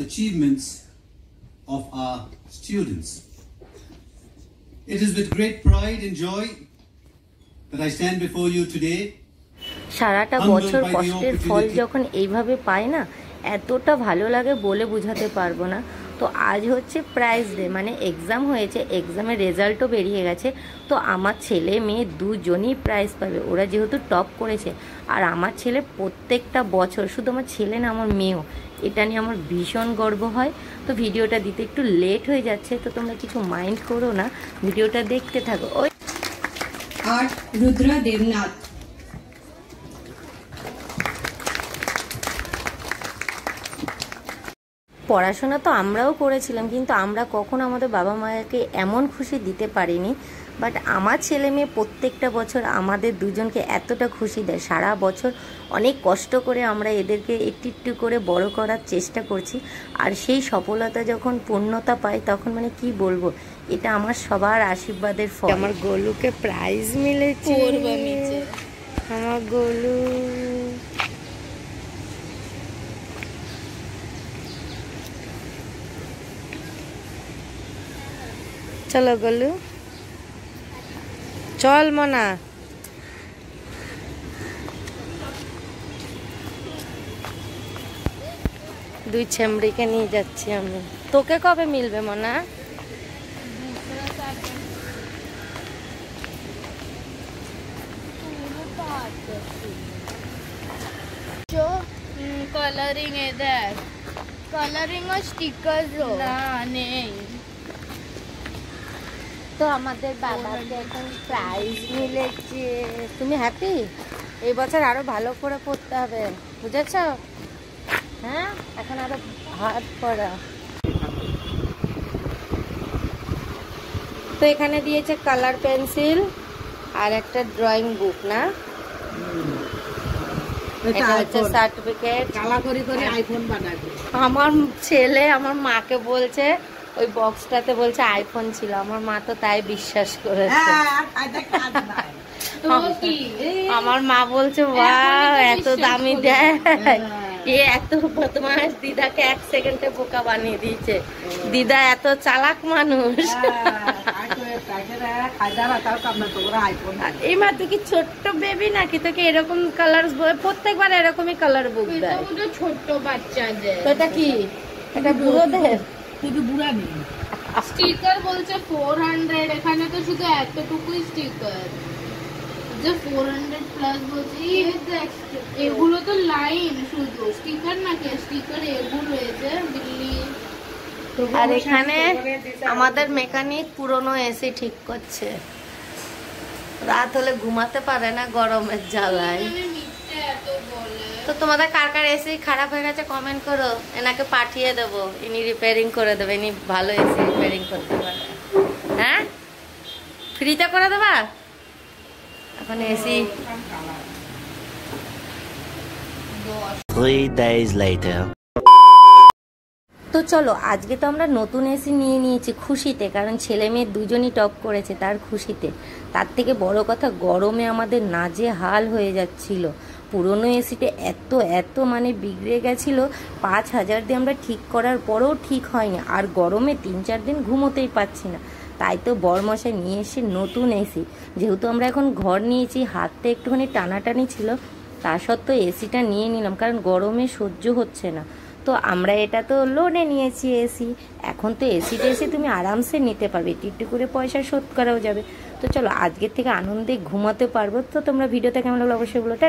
achievements of our students. It is with great pride and joy that I stand before you today. সারাটা বছর কষ্টের ফল যখন এইভাবে পায় না, এতটা ভালো লাগে বলে বোঝাতে পারবো না। তো আজ হচ্ছে প্রাইজ ডে, মানে এক্সাম হয়েছে, এক্সামের রেজাল্টও বেরিয়ে গেছে। তো আমার ছেলে মেয়ে দুজনই প্রাইজ পাবে, ওরা যেহেতু টপ করেছে। আর আমার ছেলে প্রত্যেকটা বছর, শুধু আমার ছেলে না আমার মেয়েও, এটা নিয়ে আমার ভীষণ গর্ব হয়। তো ভিডিওটা দিতে একটু লেট হয়ে যাচ্ছে, তো তোমরা কিছু মাইন্ড করো না, ভিডিওটা দেখতে থাকো। ওই আর রুদ্রা দেবনাথ। পড়াশোনা তো আমরাও করেছিলাম, কিন্তু আমরা কখনো আমাদের বাবা মাকে এমন খুশি দিতে পারিনি। বাট আমার ছেলে মেয়ে প্রত্যেকটা বছর আমাদের দুজনকে এতটা খুশি দেয়। সারা বছর অনেক কষ্ট করে আমরা এদেরকে একটু একটু করে বড় করার চেষ্টা করছি, আর সেই সফলতা যখন পূর্ণতা পাই তখন মানে কি বলবো, এটা আমার সবার আশীর্বাদের ফল। আমার গোলুকে প্রাইজ মিলেছে, আমার গোলু। চলো গোলু, চল মনা। দুই ছেমড়িকে নিয়ে যাচ্ছি আমি। তোকে কবে মিলবে মনা? कलरिंग इधर कलरिंग और स्टिकर ना नहीं। তো আমাদের বাবাকে এখন প্রাইজ মিলেছে। তুমি হ্যাপি? এই বছর আরো ভালো করে পড়তে হবে, বুঝেছ? হ্যাঁ, এখন আরো হার্ড পড়া। তো এখানে দিয়েছে কালার পেন্সিল আর একটা ড্রয়িং বুক, না? এটা হচ্ছে সার্টিফিকেট। আমার ছেলে আমার মাকে বলছে ওই বক্সটাতে বলছে আইফোন ছিল, আমার মা তো তাই বিশ্বাস করেছে। আমার মা বলছে ওয়াও, এত দামি দেয়, এ এত বদমাস, দিদাকে 1 সেকেন্ডে বোকা বানিয়ে দিয়েছে। দিদা এত চালাক মানুষ। এই মা তুই কি ছোট্ট বেবি নাকি? তোকে এরকম কালার প্রত্যেকবার এরকমই কালার বুক দেয়? ছোট্ট বাচ্চাদের। তো এটা কি? এটা বুড়োদের? শুধু বুড়া নেই, স্টিকার বলছে 400, এখানে তো শুধু এতটুকুই স্টিকার, যে 400 প্লাস বলছে। এগুলো তো লাইন, শুধু স্টিকার নাকি? স্টিকার এগুলো রয়েছে দিল্লি। আর এখানে আমাদের মেকানিক পুরনো এসি ঠিক করছে, রাত হলে ঘুমাতে পারে না গরমের জ্বালায়। তো তোমাদের কার কার এসি খারাপ হয়ে গেছে কমেন্ট করো, এনাকে পাঠিয়ে দেবো, ইনি রিপেয়ারিং করে দেবে, ইনি ভালো এসি রিপেয়ারিং করতে পারে। হ্যাঁ, ফ্রিতে করে দেবা এখন এসি। 3 days later. তো চলো, আজকে তো আমরা নতুন এসি নিয়ে নিয়েছি খুশিতে, কারণ ছেলে মেয়ে দুজনই টপ করেছে তার খুশিতে। তার থেকে বড় কথা, গরমে আমাদের নাজেহাল হয়ে যাচ্ছিল। পুরনো এসিটা এত মানে বিগড়ে গেছিলো, 5000 দিয়ে আমরা ঠিক করার পরেও ঠিক হয়নি, আর গরমে 3-4 দিন ঘুমোতেই পাচ্ছি না। তাই তো বরমশাই নিয়ে এসে নতুন এসি। যেহেতু আমরা এখন ঘর নিয়েছি, হাতটা একটুখানি টানাটানি ছিল, তা সত্ত্বেও এসিটা নিয়ে নিলাম, কারণ গরমে সহ্য হচ্ছে না। তো আমরা এটা তো লোনে নিয়েছি এসি, এখন তো এসিটা এসে তুমি আরামসে নিতে পারবে, একটু করে পয়সা শোধ করাও যাবে। তো চলো, আজকের থেকে আনন্দে ঘুমাতে পারবো। তো তোমরা ভিডিওটা কেমন লাগলো অবশ্যই বলো। টাটা।